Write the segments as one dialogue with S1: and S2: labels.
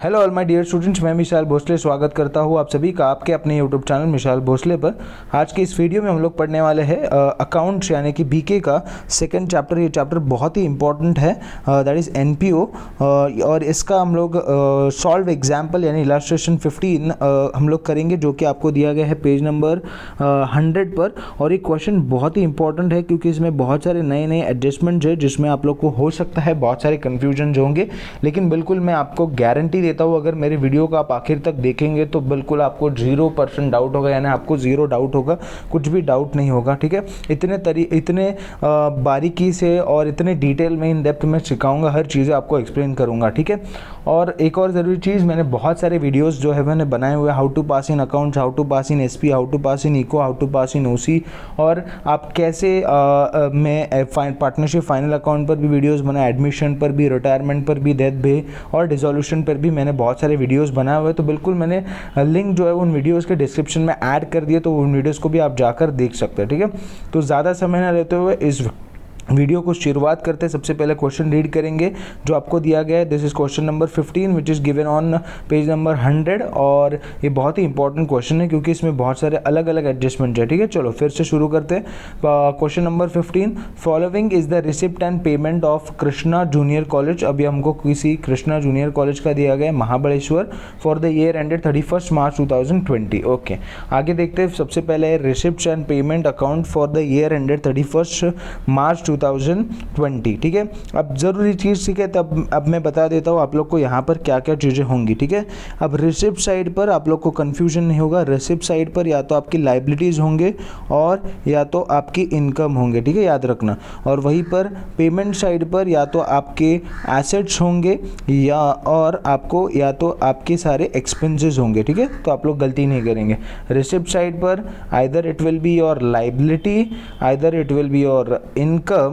S1: Hello all my dear students, मैं विशाल भोसले स्वागत करता हूँ आप सभी का आपके अपने यूट्यूब चैनल विशाल भोसले पर। आज के इस वीडियो में हम लोग पढ़ने वाले हैं अकाउंट्स यानी कि बीके का सेकंड चैप्टर। ये चैप्टर बहुत ही इंपॉर्टेंट है, दैट इज़ एनपीओ। और इसका हम लोग सॉल्व एग्जाम्पल यानी इलस्ट्रेशन 15 हम लोग करेंगे, जो कि आपको दिया गया है पेज नंबर 100 पर। और ये क्वेश्चन बहुत ही इंपॉर्टेंट है क्योंकि इसमें बहुत सारे नए नए एडजस्टमेंट है जिसमें आप लोग को हो सकता है बहुत सारे कन्फ्यूजन होंगे, लेकिन बिल्कुल मैं आपको गारंटी देता हूँ अगर मेरे वीडियो को आप आखिर तक देखेंगे तो बिल्कुल आपको 0% डाउट होगा, यानी आपको ज़ीरो डाउट होगा, कुछ भी डाउट नहीं होगा। ठीक है, इतने बारीकी से और इतने डिटेल में इन डेप्थ में सिखाऊंगा, हर चीज़ें आपको एक्सप्लेन करूंगा। ठीक है, और एक और ज़रूरी चीज़, मैंने बहुत सारे वीडियोस जो है मैंने बनाए हुए, how to pass in accounts, how to pass in SP, how to pass in eco, how to pass in OC, और आप कैसे मैं पार्टनरशिप फाइनल अकाउंट पर भी वीडियोस बनाए, एडमिशन पर भी, रिटायरमेंट पर भी, डेथ पे और डिसोल्यूशन पर भी मैंने बहुत सारे वीडियोस बनाए हुए। तो बिल्कुल मैंने लिंक जो है उन वीडियोस के डिस्क्रिप्शन में ऐड कर दिए, तो उन वीडियोस को भी आप जाकर देख सकते हैं। ठीक है, तो ज़्यादा समय न लेते हुए इस वीडियो को शुरुआत करते हैं। सबसे पहले क्वेश्चन रीड करेंगे जो आपको दिया गया है। This is question number 15 which is given on page number 100। और ये बहुत ही इंपॉर्टेंट क्वेश्चन है क्योंकि इसमें बहुत सारे अलग अलग एडजस्टमेंट है। ठीक है, चलो फिर से शुरू करते हैं। Question number 15, following is the receipt and payment of Krishna junior college. अभी हमको किसी कृष्णा जूनियर कॉलेज का दिया गया है Mahabaleshwar for the year ended 31 March 2020। Okay, आगे देखते हैं। सबसे पहले receipt and payment account for the year ended 31 March 2020। ठीक है, अब जरूरी चीज़, ठीक है, तब अब मैं बता देता हूँ आप लोग को यहाँ पर क्या क्या चीज़ें होंगी। ठीक है, अब रिसिप्ट साइड पर आप लोग को कंफ्यूजन नहीं होगा। रिसिप्ट साइड पर या तो आपकी लाइबिलिटीज़ होंगे और या तो आपकी इनकम होंगे। ठीक है, याद रखना। और वहीं पर पेमेंट साइड पर या तो आपके एसेट्स होंगे या और आपको या तो आपके सारे एक्सपेंसेस होंगे। ठीक है, तो आप लोग गलती नहीं करेंगे। रिसिप्ट साइड पर either it will be your liability, either it will be your income,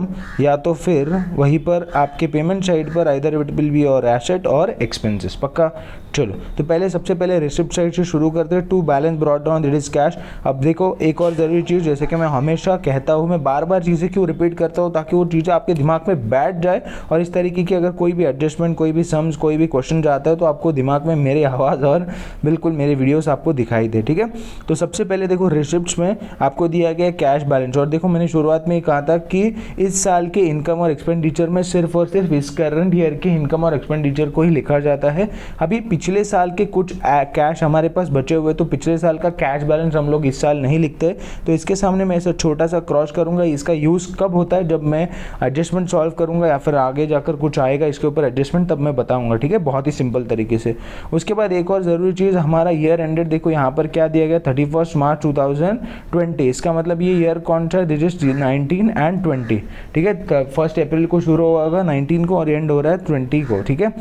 S1: या तो फिर वहीं पर आपके पेमेंट साइड पर either it will be your asset और एक्सपेंसेस। पक्का? चलो, तो पहले सबसे पहले रिसिप्ट साइड से शुरू करते हैं। To balance brought down that is cash. अब देखो, एक और ज़रूरी चीज़, जैसे कि मैं हमेशा कहता हूँ, मैं बार बार चीज़ें क्यों रिपीट करता हूँ, ताकि वो चीज़ें आपके दिमाग में बैठ जाए और इस तरीके की अगर कोई भी एडजस्टमेंट, कोई भी सम्स, कोई भी क्वेश्चन जाता है तो आपको दिमाग में मेरी आवाज़ और बिल्कुल मेरे वीडियोस आपको दिखाई दे। ठीक है, तो सबसे पहले देखो, रिसिप्ट्स में आपको दिया गया कैश बैलेंस। और देखो, मैंने शुरुआत में ही कहा था कि इस साल के इनकम और एक्सपेंडिचर में सिर्फ और सिर्फ इस करंट ईयर के इनकम और एक्सपेंडिचर को ही लिखा जाता है। अभी पिछले साल के कुछ कैश हमारे पास बचे हुए, तो पिछले साल का कैश बैलेंस हम लोग इस साल नहीं लिखते। तो इसके सामने मैं ऐसा छोटा सा क्रॉस करूंगा। इसका यूज़ कब होता है? जब मैं एडजस्टमेंट सॉल्व करूंगा या फिर आगे जाकर कुछ आएगा इसके ऊपर एडजस्टमेंट, तब मैं बताऊंगा। ठीक है, बहुत ही सिंपल तरीके से। उसके बाद एक और ज़रूरी चीज़, हमारा ईयर एंडेड देखो यहाँ पर क्या दिया गया, 31 मार्च 2020। इसका मतलब ये ईयर कौन सा है? This is 19 and 20। ठीक है, 1 अप्रैल को शुरू होगा 19 को और एंड हो रहा है 20 को। ठीक है,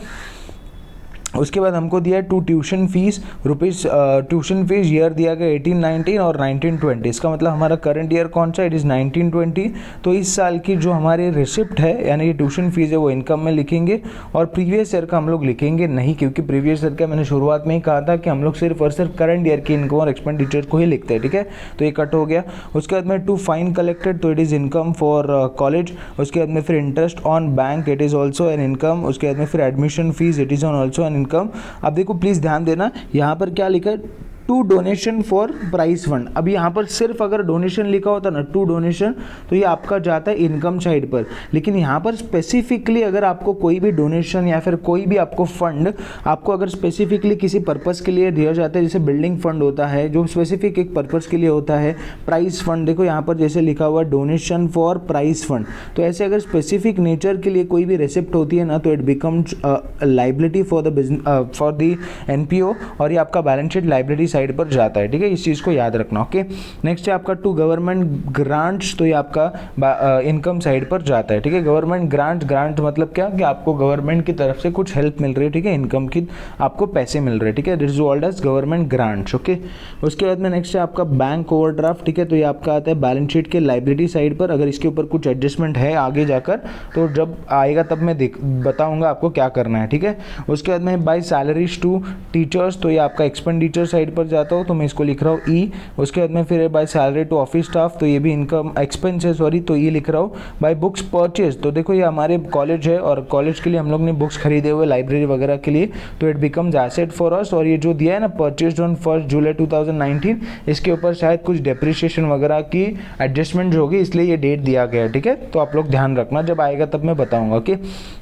S1: उसके बाद हमको दिया है to tuition fees rupees. Tuition fees year दिया गया 18-19 और 19-20। इसका मतलब हमारा करंट ईयर कौन सा? It is 19-20। तो इस साल की जो हमारी रिसिप्ट है यानी कि ट्यूशन फीस है वो इनकम में लिखेंगे और प्रीवियस ईयर का हम लोग लिखेंगे नहीं, क्योंकि प्रीवियस ईयर का मैंने शुरुआत में ही कहा था कि हम लोग सिर्फ और सिर्फ करंट ईयर की इनकम और एक्सपेंडिचर को ही लिखते हैं। ठीक है, तो ये कट हो गया। उसके बाद में टू फाइन कलेक्टेड, तो it is income for college. उसके बाद में फिर interest on bank, it is also an income. उसके बाद में फिर admission fees, it is on also an income. अब देखो, प्लीज ध्यान देना, यहां पर क्या लिखा है? To donation for prize fund. अब यहाँ पर सिर्फ अगर डोनेशन लिखा होता ना, टू डोनेशन, तो ये आपका जाता है इनकम साइड पर। लेकिन यहाँ पर स्पेसिफिकली अगर आपको कोई भी डोनेशन या फिर कोई भी आपको फंड आपको अगर स्पेसिफिकली किसी पर्पस के लिए दिया जाता है, जैसे बिल्डिंग फंड होता है जो स्पेसिफिक एक पर्पस के लिए होता है, प्राइज फंड देखो यहाँ पर जैसे लिखा हुआ डोनेशन फॉर प्राइज फंड, तो ऐसे अगर स्पेसिफिक नेचर के लिए कोई भी रेसिप्ट होती है ना, तो it becomes liability for the business for the NPO, और ये आपका बैलेंस शीट लाइबिलिटी साइड पर जाता है। ठीक है, इस चीज़ को याद रखना। ओके, नेक्स्ट है आपका टू गवर्नमेंट ग्रांट्स, तो ये आपका इनकम साइड पर जाता है। ठीक है, गवर्नमेंट ग्रांट मतलब क्या कि आपको गवर्नमेंट की तरफ से कुछ हेल्प मिल रही है। ठीक है, इनकम की आपको पैसे मिल रहे हैं। ठीक है, this is called as government grants. Okay, उसके बाद में नेक्स्ट है आपका बैंक ओवरड्राफ्ट। ठीक है, तो ये आपका आता है बैलेंस शीट के लाइबिलिटी साइड पर। अगर इसके ऊपर कुछ एडजस्टमेंट है आगे जाकर, तो जब आएगा तब मैं बताऊंगा आपको क्या करना है। ठीक है, उसके बाद में बाय सैलरीज टू टीचर्स, तो ये आपका एक्सपेंडिचर साइड पर जाता हूँ तो मैं इसको लिख रहा हूँ ई। उसके बाद में फिर by salary to office staff, तो ये भी इनकम एक्सपेंस है, सॉरी, तो ये लिख रहा हूँ। बाय बुक्स परचेज, तो देखो ये हमारे कॉलेज है और कॉलेज के लिए हम लोग ने बुक्स खरीदे हुए लाइब्रेरी वगैरह के लिए, तो it becomes asset for us. और ये जो दिया है ना परचेज ऑन 1 जुलाई 2019, इसके ऊपर शायद कुछ डेप्रिसिएशन वगैरह की एडजस्टमेंट होगी, इसलिए ये डेट दिया गया है, ठीक है। तो आप लोग ध्यान रखना, जब आएगा तब मैं बताऊंगा। ओके,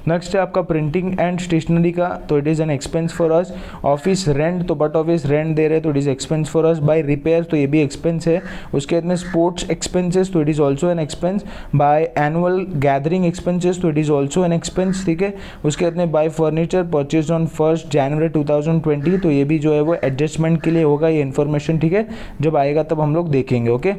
S1: नेक्स्ट है आपका प्रिंटिंग एंड स्टेशनरी का, तो it is an expense for us. Office rent, तो बट ऑफिस रेंट दे रहे हैं तो it is expense for us. By repair, तो ये भी एक्सपेंस है। उसके बाद में स्पोर्ट्स एक्सपेंसेस, तो it is also an expense. By annual gathering expenses, तो it is also an expense, ठीक है। उसके बाद में बाय फर्नीचर परचेज ऑन 1 जनवरी 2020, तो ये भी जो है वो एडजस्टमेंट के लिए होगा ये इन्फॉर्मेशन, ठीक है। जब आएगा तब हम लोग देखेंगे। ओके,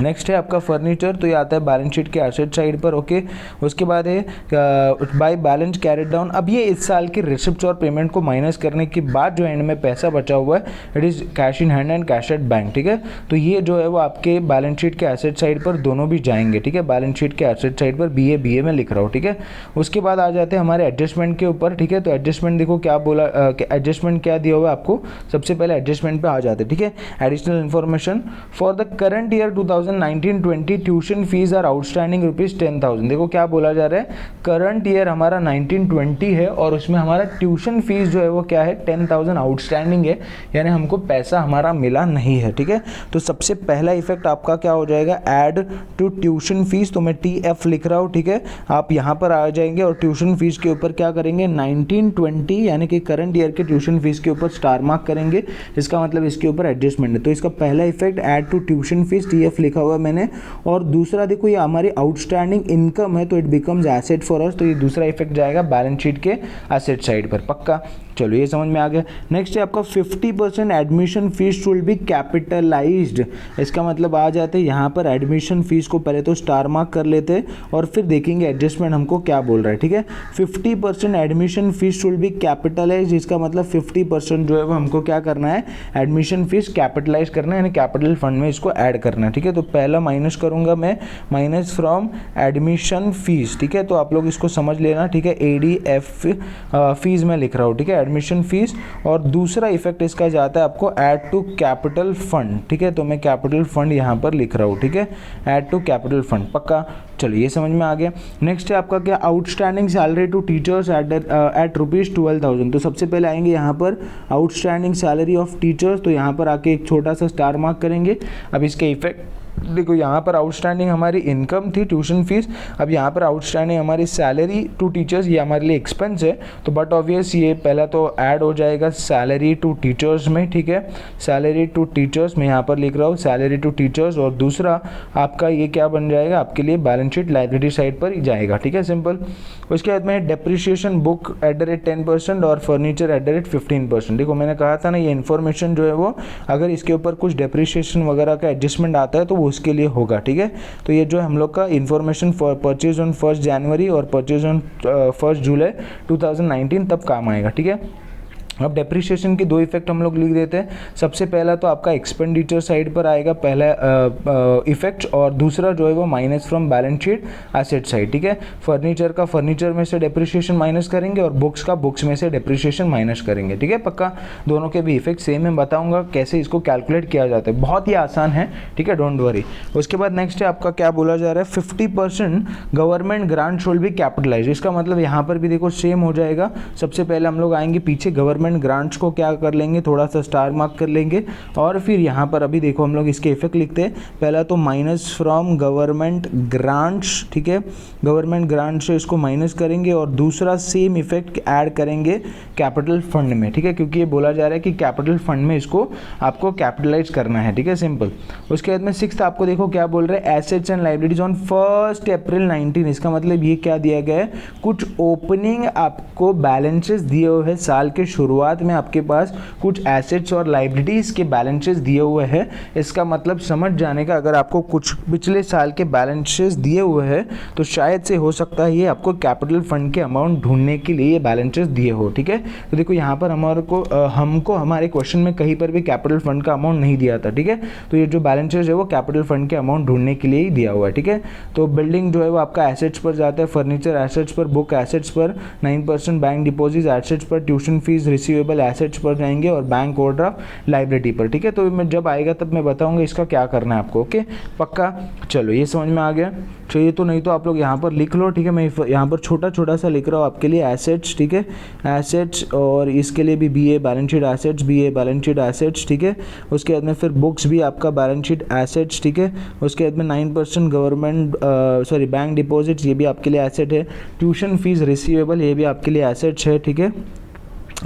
S1: नेक्स्ट है आपका फर्नीचर, तो ये आता है बैलेंस शीट के एसेट साइड पर। ओके, उसके बाद है बाय बैलेंस कैरिड डाउन। अब ये इस साल की रिसिप्ट्स और पेमेंट को माइनस करने के बाद जो एंड में पैसा बचा हुआ है, it is cash in hand and cash at bank, ठीक है। तो ये जो है वो आपके बैलेंस शीट के एसेट साइड पर दोनों भी जाएंगे, ठीक है। बैलेंस शीट के एसेट साइड पर बी ए में लिख रहा हूँ, ठीक है। उसके बाद आ जाते हैं हमारे एडजस्टमेंट के ऊपर, ठीक है। तो एडजस्टमेंट देखो क्या बोला, एडजस्टमेंट क्या दिया हुआ है आपको, सबसे पहले एडजस्टमेंट पे आ जाते हैं, ठीक है। Additional information for the current year 2019-20 tuition fees are outstanding ₹10,000। देखो क्या बोला जा रहा है, करंट ईयर हमारा 1920 है और उसमें हमारा ट्यूशन फीस जो है वो क्या है, 10,000 आउटस्टैंडिंग है, यानी हमको पैसा हमारा मिला नहीं है, ठीक है। तो सबसे पहला इफेक्ट आपका क्या हो जाएगा, ऐड टू ट्यूशन फीस, तो मैं TF लिख रहा हूँ, ठीक है। आप यहाँ पर आ जाएंगे और ट्यूशन फीस के ऊपर क्या करेंगे, 1920 यानी कि करंट ईयर के ट्यूशन फीस के ऊपर स्टार मार्क करेंगे, इसका मतलब इसके ऊपर एडजस्टमेंट है। तो इसका पहला effect add to tuition fees, TF लिखा हुआ है मैंने। और दूसरा देखो ये हमारी आउटस्टैंडिंग इनकम है, तो it becomes asset for us, तो ये दूसरा इफेक्ट जाएगा बैलेंस शीट के एसेट साइड पर, पक्का। चलो ये समझ में आ गया। नेक्स्ट है आपका 50% admission fees should be capitalised. इसका मतलब आ जाते हैं यहाँ पर एडमिशन फीस को पहले तो स्टार मार्क कर लेते हैं और फिर देखेंगे एडजस्टमेंट हमको क्या बोल रहा है, ठीक है। 50% admission fees should be capitalised, इसका मतलब 50% जो है वो हमको क्या करना है, एडमिशन फीस कैपिटलाइज करना है, यानी कैपिटल फंड में इसको ऐड करना है, ठीक है। तो पहला माइनस करूंगा मैं, माइनस फ्रॉम एडमिशन फीस, ठीक है। तो आप लोग इसको समझ लेना, ठीक है। ADF फीस में लिख रहा हूँ, ठीक है, एडमिशन फीस। और दूसरा इफेक्ट इसका जाता है आपको ऐड टू कैपिटल फंड, ठीक है। तो मैं कैपिटल फंड यहाँ पर लिख रहा हूँ, ठीक है, ऐड टू कैपिटल फंड, पक्का। चलो ये समझ में आ गया। नेक्स्ट है आपका क्या, outstanding salary to teachers at ₹12,000। तो सबसे पहले आएंगे यहाँ पर आउटस्टैंडिंग सैलरी ऑफ टीचर्स, तो यहाँ पर आके एक छोटा सा स्टार मार्क करेंगे। अब इसके इफेक्ट देखो, यहाँ पर आउटस्टैंडिंग हमारी इनकम थी ट्यूशन फीस, अब यहाँ पर आउटस्टैंडिंग हमारी सैलरी टू टीचर्स, ये हमारे लिए एक्सपेंस है, तो बट ऑब्वियस ये पहला तो ऐड हो जाएगा सैलरी टू टीचर्स में, ठीक है। सैलरी टू टीचर्स में यहाँ पर लिख रहा हूँ सैलरी टू टीचर्स, और दूसरा आपका ये क्या बन जाएगा, आपके लिए बैलेंस शीट लाइब्रेरी साइड पर ही जाएगा, ठीक है, सिंपल। उसके बाद में डेप्रिसिएशन बुक @10% और फर्नीचर @15%। देखो मैंने कहा था ना, ये इन्फॉर्मेशन जो है वो अगर इसके ऊपर कुछ डेप्रिसिएशन वगैरह का एडजस्टमेंट आता है तो वो उसके लिए होगा, ठीक है। तो ये जो हम लोग का इन्फॉर्मेशन फॉर परचेज ऑन 1 जनवरी और परचेज ऑन 1 जुलाई 2019 तब काम आएगा, ठीक है। अब डेप्रिसिएशन के दो इफेक्ट हम लोग लिख देते हैं। सबसे पहला तो आपका एक्सपेंडिचर साइड पर आएगा पहला इफेक्ट, और दूसरा जो है वो minus from balance sheet asset side, ठीक है। फर्नीचर का फर्नीचर में से डेप्रिसिएशन माइनस करेंगे और बुक्स का बुक्स में से डेप्रिसिएशन माइनस करेंगे, ठीक है, पक्का। दोनों के भी इफेक्ट सेम है, बताऊंगा कैसे इसको कैलकुलेट किया जाता है, बहुत ही आसान है, ठीक है, डोंट वरी। उसके बाद नेक्स्ट है आपका क्या बोला जा रहा है, 50% government grant should be capitalise. इसका मतलब यहाँ पर भी देखो सेम हो जाएगा। सबसे पहले हम लोग आएंगे पीछे, गवर्नमेंट ग्रांट्स को क्या कर लेंगे, थोड़ा सा स्टार मार्क कर लेंगे, और फिर यहाँ पर अभी देखो हम लोग इसके इफेक्ट लिखते हैं। पहला तो माइनस फ्रॉम गवर्नमेंट ग्रांट्स, ठीक है, गवर्नमेंट ग्रांट से इसको माइनस करेंगे, और दूसरा सेम इफेक्ट ऐड करेंगे कैपिटल फंड में, ठीक है, क्योंकि ये बोला जा रहा है कि कैपिटल फंड में इसको आपको कैपिटलाइज करना है, ठीक है, सिंपल। उसके बाद में 6th आपको देखो क्या बोल रहे हैं, एसेट्स एंड लाइब्रेरीज ऑन 1 अप्रैल 19। इसका मतलब ये क्या दिया गया है, कुछ ओपनिंग आपको बैलेंसेस दिए हुए हैं साल के शुरुआत में, आपके पास कुछ एसेट्स और लाइब्रेरीज के बैलेंसेस दिए हुए हैं। इसका मतलब समझ जाने का, अगर आपको कुछ पिछले साल के बैलेंसेस दिए हुए हैं तो शायद से हो सकता है ये आपको कैपिटल फंड के अमाउंट ढूंढने के लिए ये बैलेंसेस दिए हो, ठीक है। तो देखो यहाँ पर हमको हमारे क्वेश्चन में कहीं पर भी कैपिटल फंड का अमाउंट नहीं दिया था, ठीक है। तो ये जो बैलेंसेस है वो कैपिटल फंड के अमाउंट ढूंढने के लिए ही दिया हुआ है, ठीक है। तो बिल्डिंग जो है वो आपका एसेट्स पर जाता है, फर्नीचर एसेट्स पर, बुक एसेट्स पर 9%, बैंक डिपॉजिट एसेट्स पर, ट्यूशन फीस रिसीवेबल एसेट्स पर जाएंगे और बैंक ओवरड्राफ्ट लायबिलिटी पर, ठीक है। तो मैं जब आएगा तब मैं बताऊंगा इसका क्या करना है आपको, ओके पक्का। चलो ये समझ में आ गया। चाहिए तो नहीं तो आप लोग यहाँ पर लिख लो, ठीक है। मैं यहाँ पर छोटा छोटा सा लिख रहा हूँ आपके लिए, एसेट्स, ठीक है, एसेट्स, और इसके लिए भी BA balance sheet assets, BA balance sheet assets, ठीक है। उसके बाद में फिर बुक्स भी आपका बैलेंस शीट एसेट्स, ठीक है। उसके बाद में 9% गवर्नमेंट बैंक डिपॉजिट्स, ये भी आपके लिए एसेट है। ट्यूशन फीस रिसीवेबल, ये भी आपके लिए एसेट्स है, ठीक है।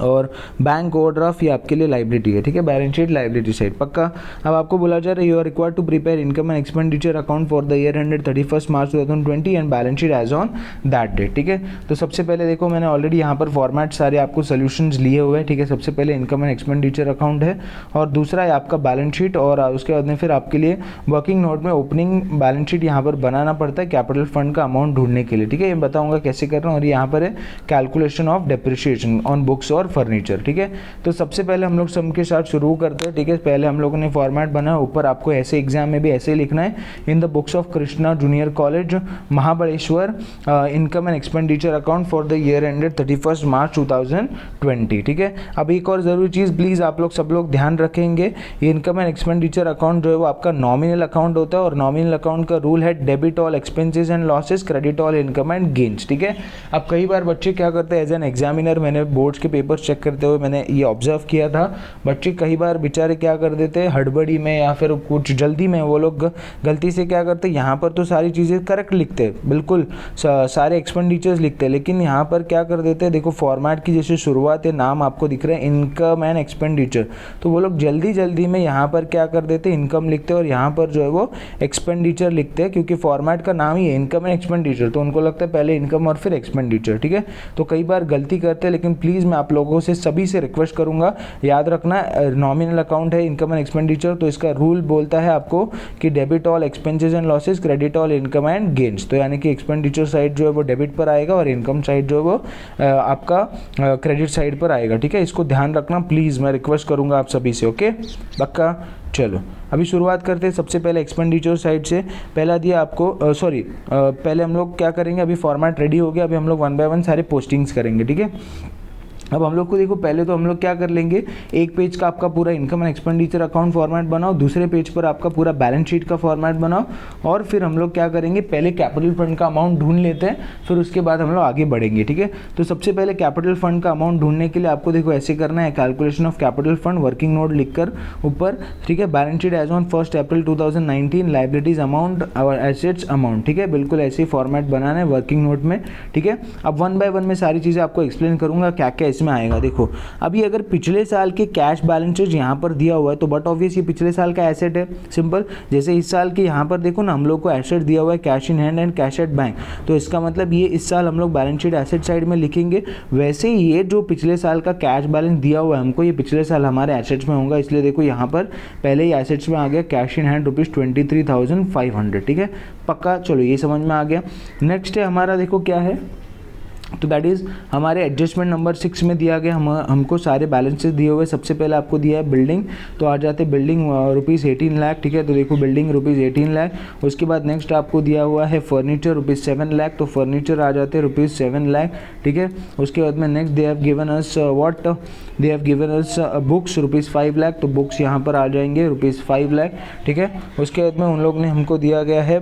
S1: और बैंक ओवरड्राफ्ट ये आपके लिए लायबिलिटी है, ठीक है, बैलेंस शीट लायबिलिटी साइड पक्का। अब आपको बोला जा रहा है you are required to prepare income and expenditure account for the year ended 31 March 2020 and balance sheet as on that date, ठीक है। तो सबसे पहले देखो मैंने ऑलरेडी यहाँ पर फॉर्मेट सारे आपको सोल्यूशंस लिए हुए हैं, ठीक है। सबसे पहले इनकम एंड एक्सपेंडिचर अकाउंट है और दूसरा है आपका बैलेंस शीट, और उसके बाद में फिर आपके लिए वर्किंग नोट में ओपनिंग बैलेंस शीट यहाँ पर बनाना पड़ता है कैपिटल फंड का अमाउंट ढूंढने के लिए, ठीक है। ये बताऊँगा कैसे कर रहा हूँ। और यहाँ पर है calculation of depreciation on books और फर्नीचर, ठीक है। तो सबसे पहले हम लोग सम के साथ शुरू करते हैं, ठीक है। पहले हम लोगों ने फॉर्मेट बनाया, ऊपर आपको ऐसे एग्जाम में भी ऐसे ही लिखना है, in the books of Krishna junior college Mahabaleshwar income and expenditure account for the year ended 31 March 2020, ठीक है। अब एक और ज़रूरी चीज़ प्लीज़ आप लोग सब लोग ध्यान रखेंगे, ये इनकम एंड एक्सपेंडिचर अकाउंट जो है वो आपका नॉमिनल अकाउंट होता है, और नॉमिनल अकाउंट का रूल है debit all expenses and losses, credit all income and gains, ठीक है। अब कई बार बच्चे क्या करते हैं, एज एन एग्जामिनर मैंने बोर्ड्स के पेपर्स चेक करते हुए मैंने ये ऑब्जर्व किया था, बच्चे कई बार बेचारे क्या कर देते हैं हड़बड़ी में या फिर कुछ जल्दी में वो लोग गलती से क्या करते हैं, यहाँ पर तो सारी चीज़ें करेक्ट लिखते हैं, बिल्कुल सारे एक्सपेंडिचर्स लिखते हैं, लेकिन यहाँ पर क्या कर देते हैं, देखो फॉर्मेट की जैसे शुरुआत है, नाम आपको दिख रहा है इनकम एंड एक्सपेंडिचर, तो वो लोग जल्दी जल्दी में यहाँ पर क्या कर देते हैं, इनकम लिखते हैं और यहाँ पर जो है वो एक्सपेंडिचर लिखते हैं, क्योंकि फॉर्मेट का नाम ही है इनकम एंड एक्सपेंडिचर, तो उनको लगता है पहले इनकम और फिर एक्सपेंडिचर, ठीक है। तो कई बार गलती करते हैं, लेकिन प्लीज़ मैं आप लोगों से सभी से रिक्वेस्ट करूंगा, याद रखना नॉमिनल अकाउंट है इनकम एंड एक्सपेंडिचर, तो इसका रूल बोलता है आपको कि debit all expenses and losses, credit all income and gains, तो यानी कि एक्सपेंडिचर साइड जो है वो डेबिट पर आएगा और इनकम साइड जो है वो आपका क्रेडिट साइड पर आएगा, ठीक है। इसको ध्यान रखना प्लीज़, मैं रिक्वेस्ट करूंगा आप सभी से, ओके पक्का। चलो अभी शुरुआत करते हैं। सबसे पहले एक्सपेंडिचर साइड से पहला दिया आपको, पहले हम लोग क्या करेंगे, अभी फॉर्मेट रेडी हो गया, अभी हम लोग 1 बाय 1 सारे पोस्टिंग्स करेंगे, ठीक है। अब हम लोग को देखो, पहले तो हम लोग क्या कर लेंगे, एक पेज का आपका पूरा income and expenditure account format बनाओ, दूसरे पेज पर आपका पूरा बैलेंस शीट का फॉर्मेट बनाओ, और फिर हम लोग क्या करेंगे, पहले कैपिटल फंड का अमाउंट ढूंढ लेते हैं, फिर उसके बाद हम लोग आगे बढ़ेंगे, ठीक है। तो सबसे पहले कैपिटल फंड का अमाउंट ढूंढने के लिए आपको देखो ऐसे करना है, calculation of capital fund working note लिखकर ऊपर, ठीक है, balance sheet as on 1 April 2019, liabilities amount और एसेट्स अमाउंट, ठीक है, बिल्कुल ऐसे ही फॉर्मेट बनाना है वर्किंग नोट में, ठीक है। अब 1 बाय 1 में सारी चीज़ें आपको एक्सप्लेन करूंगा क्या क्या इसमें आएगा। देखो अभी अगर पिछले साल के कैश बैलेंसेज यहाँ पर दिया हुआ है तो बट ऑब्वियस ये पिछले साल का एसेट है, सिंपल। जैसे इस साल के यहाँ पर देखो ना, हम लोग को एसेट दिया हुआ है cash in hand and cash at bank, तो इसका मतलब ये इस साल हम लोग बैलेंस शीट एसेट साइड में लिखेंगे। वैसे ही ये जो पिछले साल का कैश बैलेंस दिया हुआ है हमको, ये पिछले साल हमारे एसेट्स में होगा, इसलिए देखो यहाँ पर पहले ही एसेट्स में आ गया कैश इन हैंड ₹23,500, ठीक है पक्का। चलो ये समझ में आ गया। नेक्स्ट है हमारा, देखो क्या है, तो दैट इज़ हमारे एडजस्टमेंट नंबर 6 में दिया गया, हमको सारे बैलेंसेस दिए हुए। सबसे पहले आपको दिया है बिल्डिंग, तो आ जाते बिल्डिंग ₹18 लाख, ठीक है। तो देखो बिल्डिंग ₹18 लाख। उसके बाद नेक्स्ट आपको दिया हुआ है फर्नीचर ₹7 लाख, तो फर्नीचर आ जाते हैं ₹7 लाख, ठीक है। उसके बाद में next they have given us what, they have given us books ₹5 lakh, तो बुक्स यहाँ पर आ जाएंगे ₹5 लाख, ठीक है। उसके बाद में उन लोग ने हमको दिया गया है